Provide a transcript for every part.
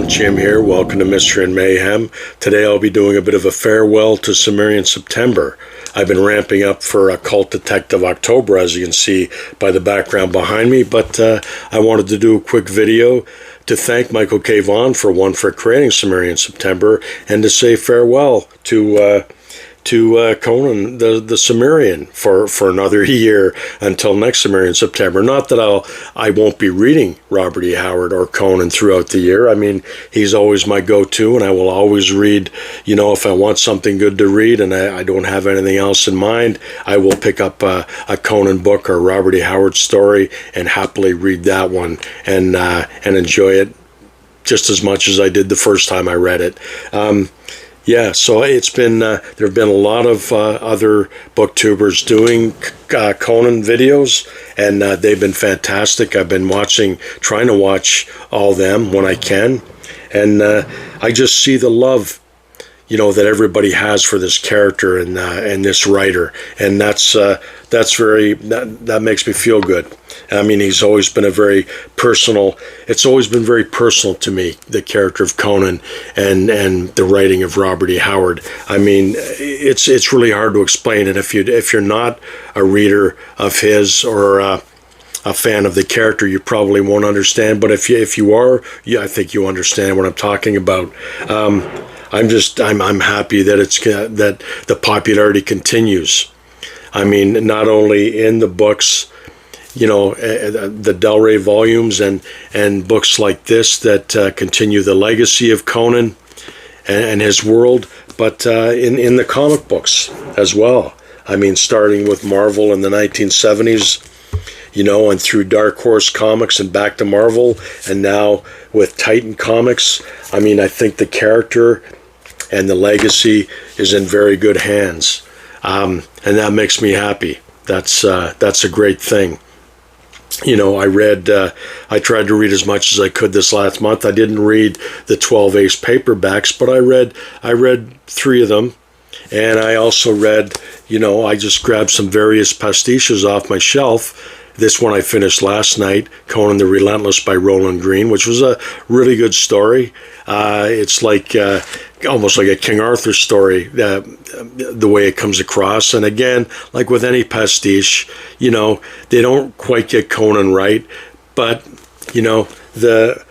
everyone, Jim here. Welcome to Mystery and Mayhem. Today I'll be doing a bit of a farewell to Sumerian September. I've been ramping up for Occult Detective October, as you can see by the background behind me, but I wanted to do a quick video to thank Michael K. Vaughan for creating Sumerian September, and to say farewell to Conan the Cimmerian for another year until next Sumerian September. Not that I won't be reading Robert E. Howard or Conan throughout the year. I mean, he's always my go-to, and I will always read, you know, if I want something good to read and I don't have anything else in mind, I will pick up a Conan book or Robert E. Howard story and happily read that one and enjoy it just as much as I did the first time I read it. Yeah, so it's been, there have been a lot of other booktubers doing Conan videos, and they've been fantastic. I've been trying to watch all them when I can, and I just see the love, you know, that everybody has for this character and this writer, and that makes me feel good. I mean, he's always been it's always been very personal to me, the character of Conan and the writing of Robert E. Howard. I mean, it's really hard to explain it if you're not a reader of his or a fan of the character. You probably won't understand, but if you are, yeah, I think you understand what I'm talking about. I'm happy that that the popularity continues. I mean, not only in the books, you know, the Del Rey volumes and books like this that continue the legacy of Conan and his world, but in the comic books as well. I mean, starting with Marvel in the 1970s, you know, and through Dark Horse Comics and back to Marvel, and now with Titan Comics. I mean, I think the character and the legacy is in very good hands, and that makes me happy. That's a great thing. You know, I tried to read as much as I could this last month. I didn't read the 12 Ace paperbacks, but I read 3 of them. And I also read, you know, I just grabbed some various pastiches off my shelf. This one I finished last night, Conan the Relentless by Roland Green, which was a really good story. It's like almost like a King Arthur story, the way it comes across. And again, like with any pastiche, you know, they don't quite get Conan right, but you know, the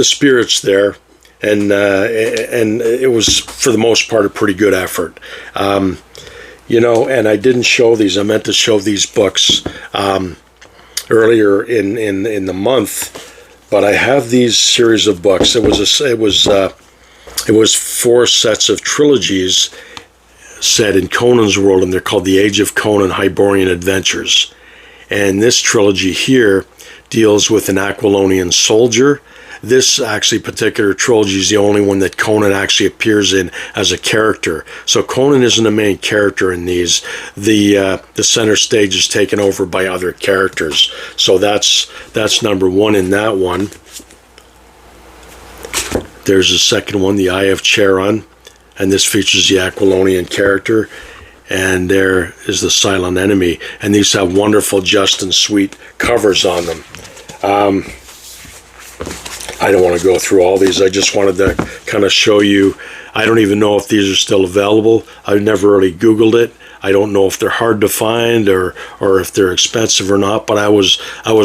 spirit's there, and it was for the most part a pretty good effort. You know, and I didn't show these. I meant to show these books earlier in the month, but I have these series of books. It was 4 sets of trilogies set in Conan's world, and they're called The Age of Conan Hyborian Adventures. And this trilogy here deals with an Aquilonian soldier. This actually particular trilogy is the only one that Conan actually appears in as a character. So Conan isn't the main character in these. The center stage is taken over by other characters. So that's number 1 in that one. There's the second one, The Eye of Charon, and this features the Aquilonian character. And there is the Silent Enemy, and these have wonderful, just and sweet covers on them. I don't want to go through all these. I just wanted to kind of show you. I don't even know if these are still available. I've never really Googled it. I don't know if they're hard to find or if they're expensive or not, but I was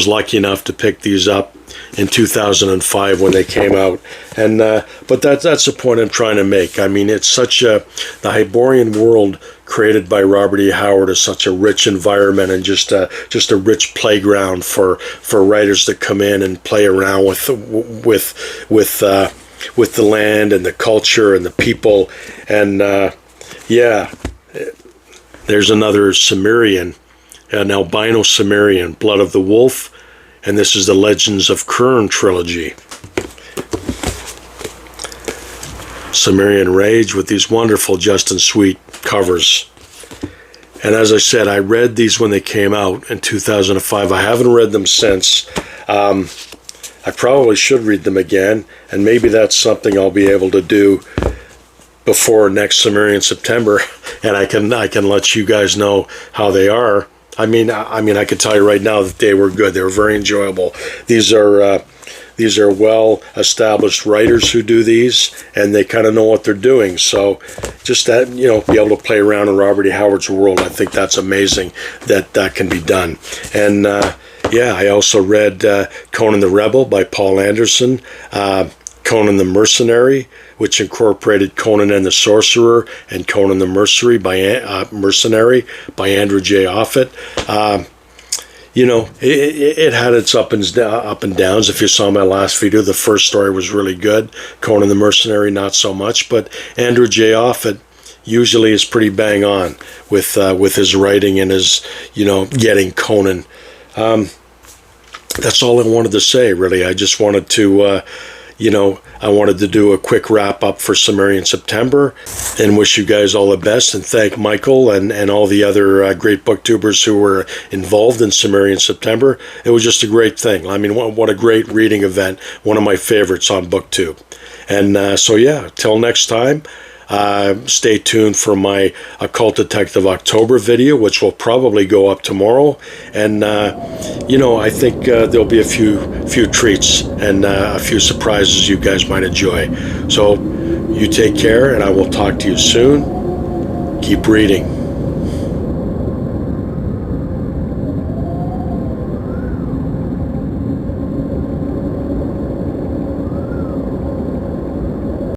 lucky enough to pick these up in 2005 when they came out. And but that's the point I'm trying to make. I mean, it's such the Hyborian world created by Robert E. Howard is such a rich environment, and just a rich playground for writers to come in and play around with the land and the culture and the people. And yeah, there's another Cimmerian, an albino Cimmerian, Blood of the Wolf, and this is the Legends of Kern trilogy. Cimmerian Rage with these wonderful, just and sweet covers. And as I said, I read these when they came out in 2005. I haven't read them since. I probably should read them again, and maybe that's something I'll be able to do before next Sumerian September, and I can let you guys know how they are. I mean, I could tell you right now that they were good. They were very enjoyable. These are These are well-established writers who do these, and they kind of know what they're doing. So just that, be able to play around in Robert E. Howard's world, I think that's amazing that that can be done. And I also read Conan the Rebel by Paul Anderson, Conan the Mercenary, which incorporated Conan and the Sorcerer and Conan the Mercenary by Andrew J. Offutt. It had its up and downs. If you saw my last video, the first story was really good. Conan the Mercenary, not so much. But Andrew J. Offutt usually is pretty bang on with his writing and his, getting Conan. That's all I wanted to say, really. I just wanted to, I wanted to do a quick wrap up for Sumerian September and wish you guys all the best, and thank Michael and all the other great booktubers who were involved in Sumerian September. It was just a great thing. I mean, what a great reading event. One of my favorites on booktube. And till next time. Stay tuned for my Occult Detective October video, which will probably go up tomorrow. And, I think there'll be a few treats and a few surprises you guys might enjoy. So you take care, and I will talk to you soon. Keep reading.